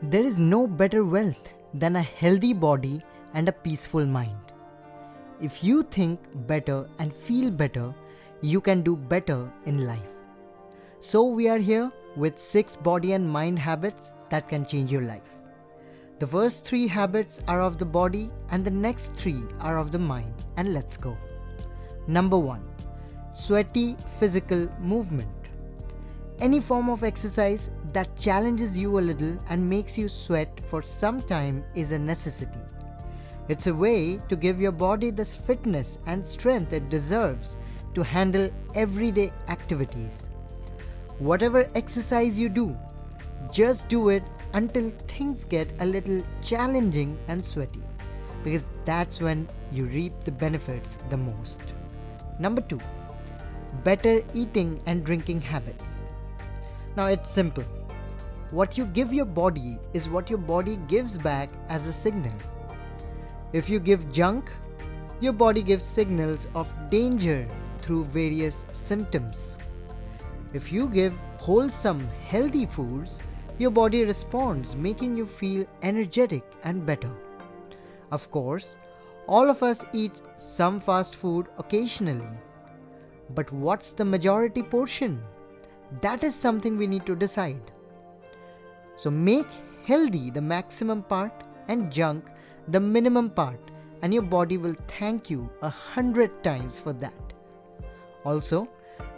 There is no better wealth than a healthy body and a peaceful mind. If you think better and feel better, you can do better in life. So we are here with 6 body and mind habits that can change your life. The first 3 habits are of the body and the next 3 are of the mind, and let's go. Number 1. Sweaty physical movement. Any form of exercise that challenges you a little and makes you sweat for some time is a necessity. It's a way to give your body the fitness and strength it deserves to handle everyday activities. Whatever exercise you do, just do it until things get a little challenging and sweaty, because that's when you reap the benefits the most. Number 2. Better eating and drinking habits. Now it's simple. What you give your body is what your body gives back as a signal. If you give junk, your body gives signals of danger through various symptoms. If you give wholesome, healthy foods, your body responds, making you feel energetic and better. Of course, all of us eat some fast food occasionally. But what's the majority portion? That is something we need to decide. So make healthy the maximum part and junk the minimum part, and your body will thank you 100 times for that. Also,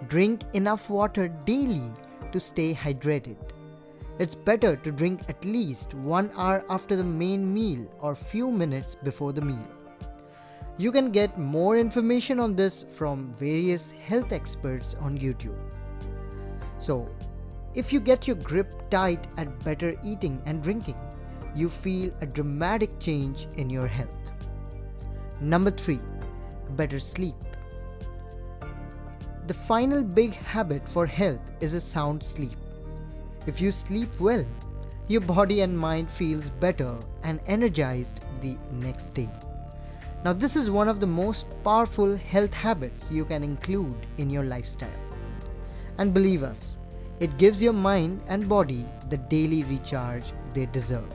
drink enough water daily to stay hydrated. It's better to drink at least 1 hour after the main meal or few minutes before the meal. You can get more information on this from various health experts on YouTube. So, if you get your grip tight at better eating and drinking, you feel a dramatic change in your health. Number 3. Better sleep. The final big habit for health is a sound sleep. If you sleep well, your body and mind feels better and energized the next day. Now this is one of the most powerful health habits you can include in your lifestyle. And believe us, it gives your mind and body the daily recharge they deserve.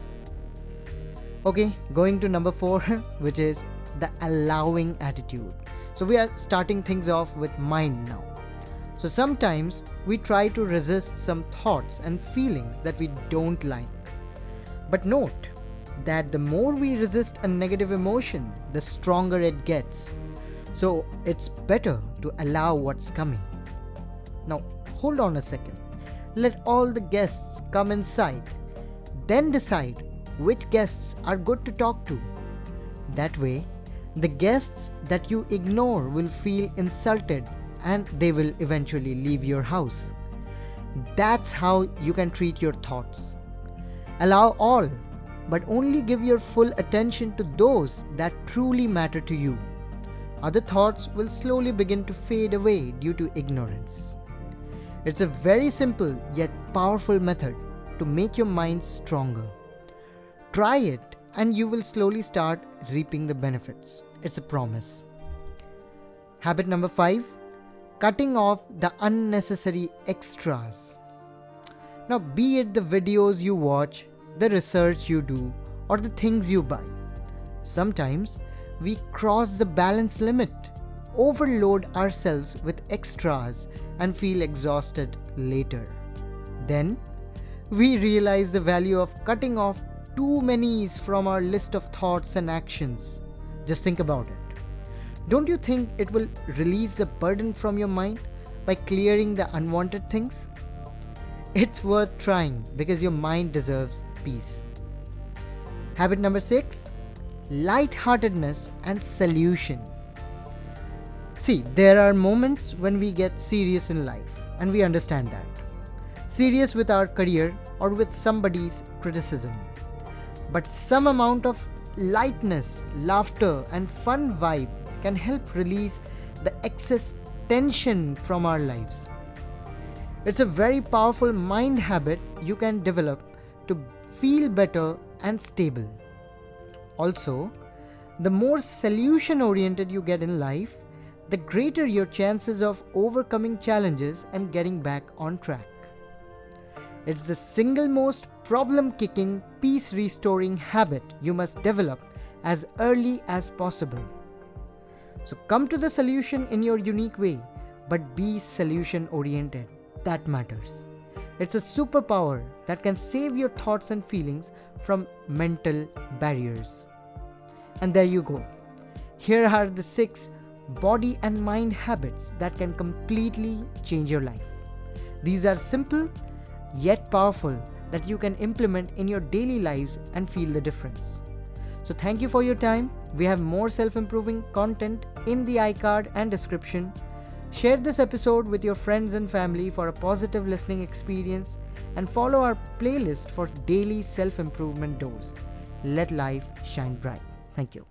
Okay, going to number 4, which is the allowing attitude. So we are starting things off with mind now. So sometimes we try to resist some thoughts and feelings that we don't like. But note that the more we resist a negative emotion, the stronger it gets. So it's better to allow what's coming. Now hold on a second. Let all the guests come inside. Then decide which guests are good to talk to. That way, the guests that you ignore will feel insulted and they will eventually leave your house. That's how you can treat your thoughts. Allow all, but only give your full attention to those that truly matter to you. Other thoughts will slowly begin to fade away due to ignorance. It's a very simple yet powerful method to make your mind stronger. Try it and you will slowly start reaping the benefits. It's a promise. Habit number 5. Cutting off the unnecessary extras. Now, be it the videos you watch, the research you do, or the things you buy, sometimes we cross the balance limit, overload ourselves with extras, and feel exhausted later. Then, we realize the value of cutting off too many's from our list of thoughts and actions. Just think about it. Don't you think it will release the burden from your mind by clearing the unwanted things? It's worth trying because your mind deserves peace. Habit number 6. Lightheartedness and Solution. See, there are moments when we get serious in life, and we understand that. Serious with our career or with somebody's criticism. But some amount of lightness, laughter, and fun vibe can help release the excess tension from our lives. It's a very powerful mind habit you can develop to feel better and stable. Also, the more solution-oriented you get in life, the greater your chances of overcoming challenges and getting back on track. It's the single most problem-kicking, peace-restoring habit you must develop as early as possible. So come to the solution in your unique way, but be solution-oriented. That matters. It's a superpower that can save your thoughts and feelings from mental barriers. And there you go. Here are the 6 body and mind habits that can completely change your life. These are simple yet powerful that you can implement in your daily lives and feel the difference. So thank you for your time. We have more self-improving content in the iCard and description. Share this episode with your friends and family for a positive listening experience, and follow our playlist for daily self-improvement dose. Let life shine bright. Thank you.